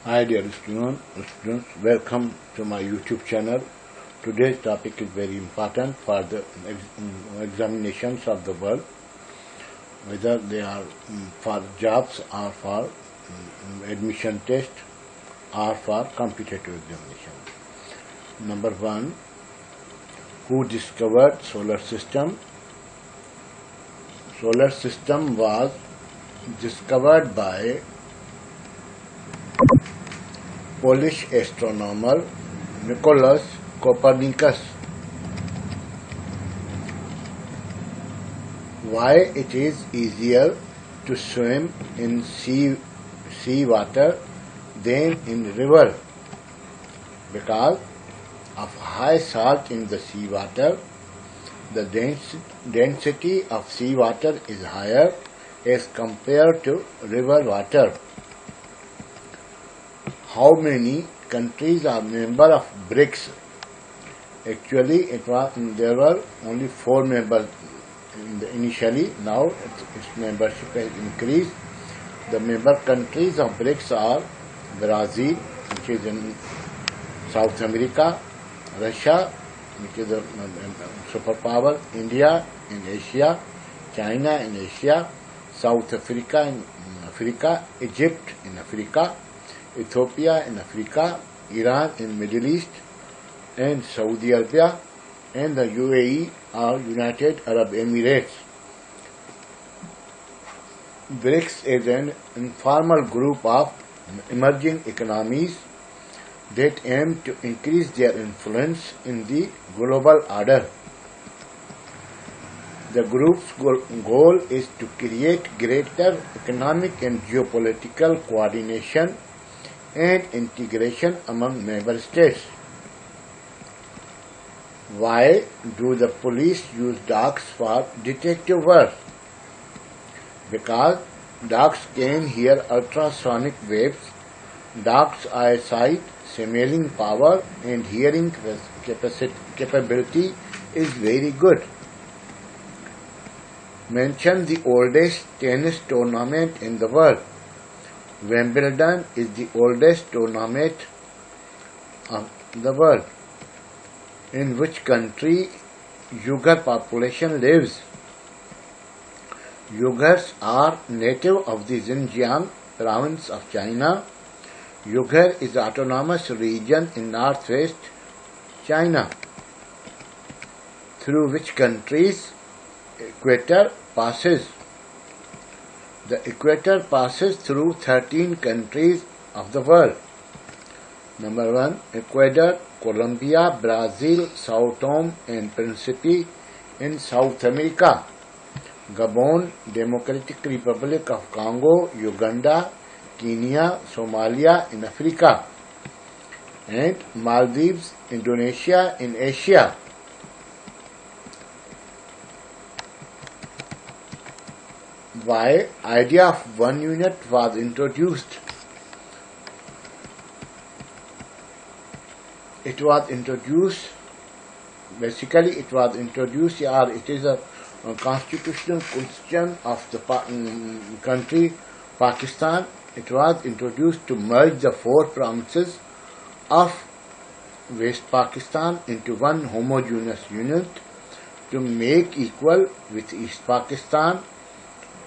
Hi dear students, welcome to my YouTube channel. Today's topic is very important for the examinations of the world, whether they are for jobs or for admission test or for competitive examination. Number one, who discovered solar system? Solar system was discovered by Polish astronomer Nicolaus Copernicus. Why it is easier to swim in sea water than in river? Because of high salt in the sea water, the density of sea water is higher as compared to river water. How many countries are member of BRICS? Actually, there were only 4 members initially. Now its membership has increased. The member countries of BRICS are Brazil, which is in South America, Russia, which is a superpower, India in Asia, China in Asia, South Africa in Africa, Egypt in Africa, Ethiopia in Africa, Iran in Middle East, and Saudi Arabia, and the UAE or United Arab Emirates. BRICS is an informal group of emerging economies that aim to increase their influence in the global order. The group's goal is to create greater economic and geopolitical coordination and integration among member states. Why do the police use dogs for detective work? Because dogs can hear ultrasonic waves. Dogs' eyesight, smelling power, and hearing capability is very good. Mention the oldest tennis tournament in the world. Wimbledon is the oldest tournament of the world. In which country Uyghur population lives? Uyghurs are native of the Xinjiang province of China. Uyghur is an autonomous region in northwest China. Through which countries equator passes? The equator passes through 13 countries of the world. Number 1, Ecuador, Colombia, Brazil, Sao Tome and Principe in South America, Gabon, Democratic Republic of Congo, Uganda, Kenya, Somalia in Africa, and Maldives, Indonesia in Asia. Why idea of 1 unit was introduced? It was introduced or it is a constitutional question of the country Pakistan. It was introduced to merge the 4 provinces of West Pakistan into one homogeneous unit to make equal with East Pakistan,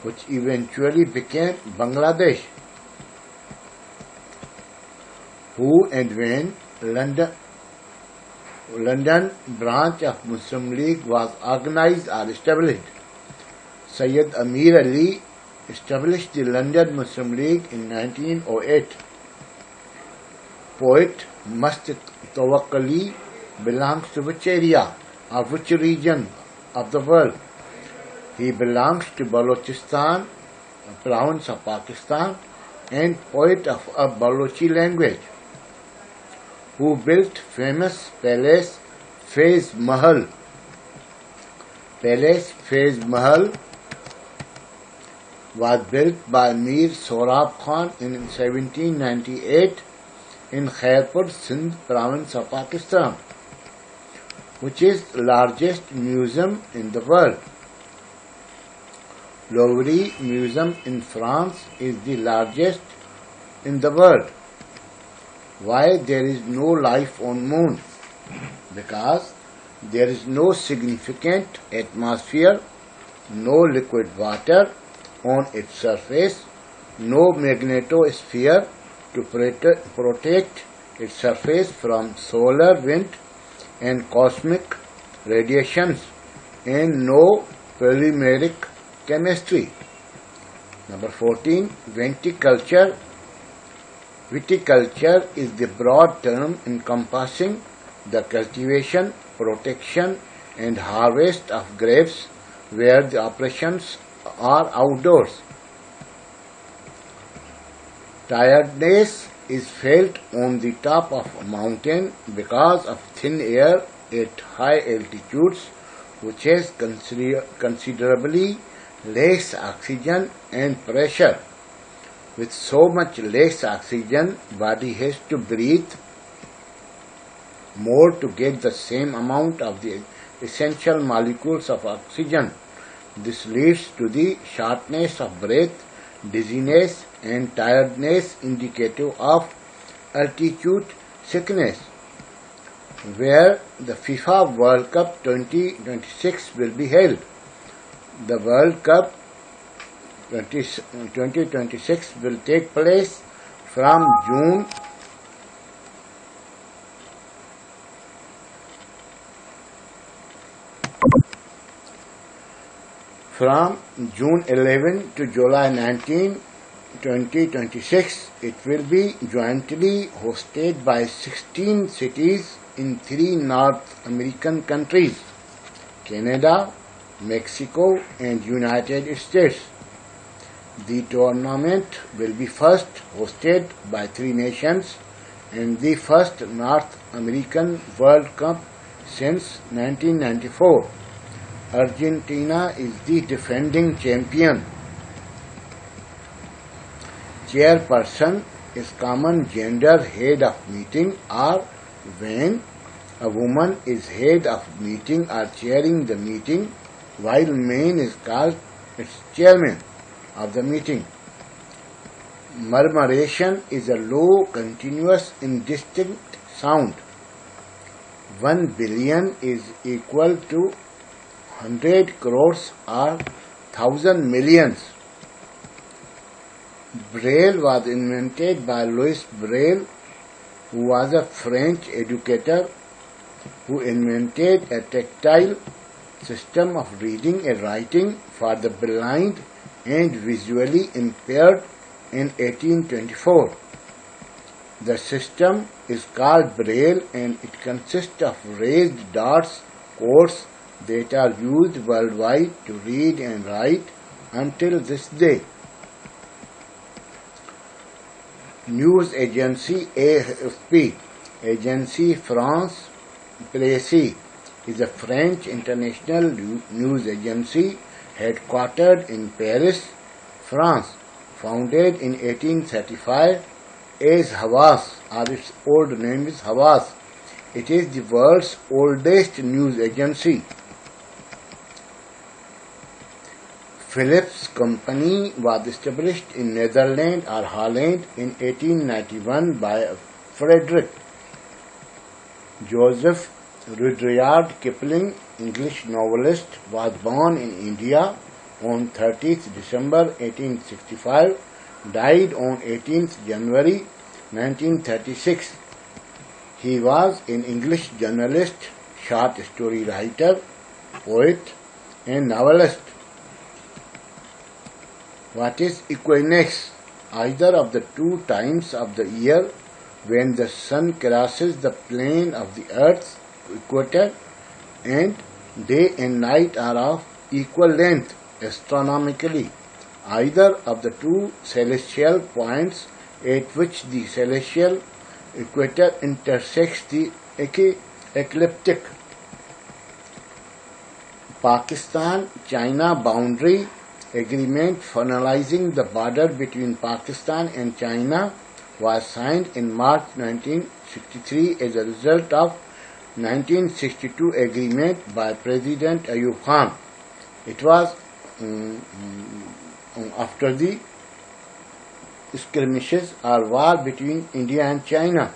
which eventually became Bangladesh. Who and when London branch of Muslim League was organized or established? Sayyid Amir Ali established the London Muslim League in 1908. Poet Mast Tawakkali belongs to which area or which region of the world? He belongs to Balochistan, province of Pakistan, and poet of a Balochi language. Who built famous palace Faiz Mahal? Palace Faiz Mahal was built by Mir Sorab Khan in 1798 in Khairpur, Sindh province of Pakistan, which is the largest museum in the world. Louvre Museum in France is the largest in the world. Why there is no life on moon? Because there is no significant atmosphere, no liquid water on its surface, no magnetosphere to protect its surface from solar wind and cosmic radiations, and no polymeric chemistry. Number 14. Viticulture. Viticulture is the broad term encompassing the cultivation, protection, and harvest of grapes where the operations are outdoors. Tiredness is felt on the top of a mountain because of thin air at high altitudes, which has considerably less oxygen and pressure. With so much less oxygen, body has to breathe more to get the same amount of the essential molecules of oxygen. This leads to the shortness of breath, dizziness, and tiredness indicative of altitude sickness. Where the FIFA World Cup 2026 will be held. The World Cup 2026 will take place from June 11 to July 19, 2026. It will be jointly hosted by 16 cities in 3 North American countries, Canada, Mexico, and United States. The tournament will be first hosted by 3 nations and the first North American World Cup since 1994. Argentina is the defending champion. Chairperson is common gender head of meeting, or when a woman is head of meeting or chairing the meeting, while man is called its chairman of the meeting. Murmuration is a low, continuous, indistinct sound. 1 billion is equal to 100 crores or 1,000 millions. Braille was invented by Louis Braille, who was a French educator who invented a tactile system of reading and writing for the blind and visually impaired in 1824. The system is called Braille and it consists of raised dots codes that are used worldwide to read and write until this day. News agency AFP, Agence France Presse, is a French international news agency headquartered in Paris, France, founded in 1835 as Havas, or its old name is Havas. It is the world's oldest news agency. Philips Company was established in Netherlands or Holland in 1891 by Frederick Joseph Rudyard Kipling, English novelist, was born in India on 30th December 1865, died on 18th January 1936. He was an English journalist, short story writer, poet, and novelist. What is equinox? Either of the 2 times of the year when the sun crosses the plane of the earth's equator and day and night are of equal length astronomically. Either of the 2 celestial points at which the celestial equator intersects the ecliptic. Pakistan-China boundary agreement finalizing the border between Pakistan and China was signed in March 1963 as a result of 1962 agreement by President Ayub Khan. It was after the skirmishes or war between India and China.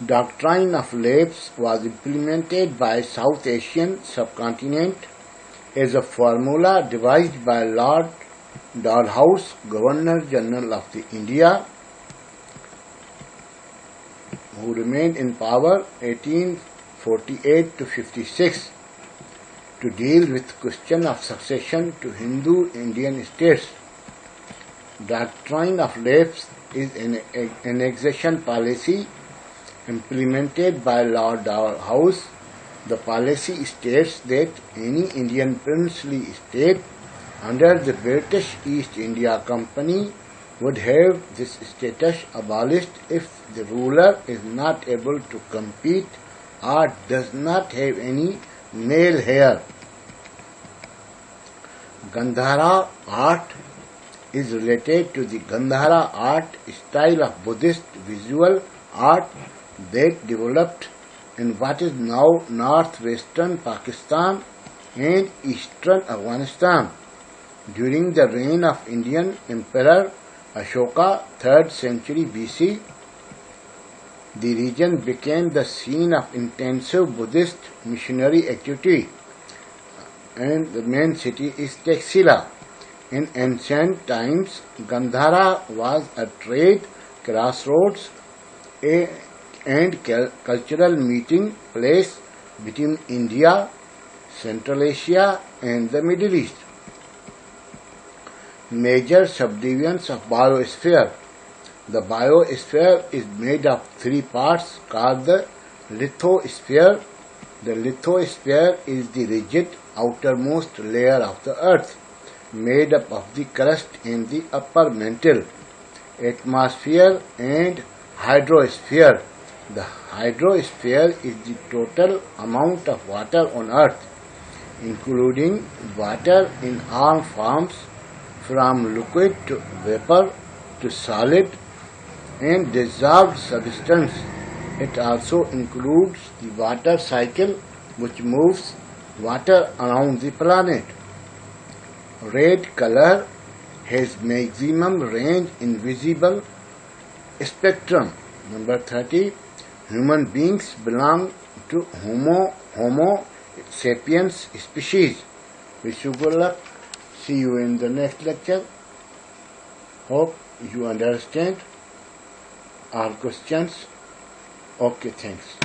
Doctrine of lapse was implemented by South Asian subcontinent as a formula devised by Lord Dalhousie, Governor General of India, who remained in power 1848 to 56, to deal with question of succession to Hindu Indian states. Doctrine of lapse is an annexation policy implemented by Lord Dalhousie. The policy states that any Indian princely state under the British East India Company would have this status abolished if the ruler is not able to compete or does not have any male heir. Gandhara art is related to the Gandhara art style of Buddhist visual art that developed in what is now northwestern Pakistan and eastern Afghanistan during the reign of Indian Emperor Ashoka, 3rd century BC. The region became the scene of intensive Buddhist missionary activity, and the main city is Taxila. In ancient times, Gandhara was a trade crossroads and cultural meeting place between India, Central Asia and the Middle East. Major subdivisions of biosphere. The biosphere is made of 3 parts called the lithosphere. The lithosphere is the rigid outermost layer of the earth, made up of the crust and the upper mantle, atmosphere and hydrosphere. The hydrosphere is the total amount of water on earth, including water in all forms, from liquid to vapor to solid and dissolved substance. It also includes the water cycle, which moves water around the planet. Red color has maximum range in visible spectrum. Number 30. Human beings belong to Homo sapiens species. Wish you good luck. See you in the next lecture. Hope you understand all questions. Okay, thanks.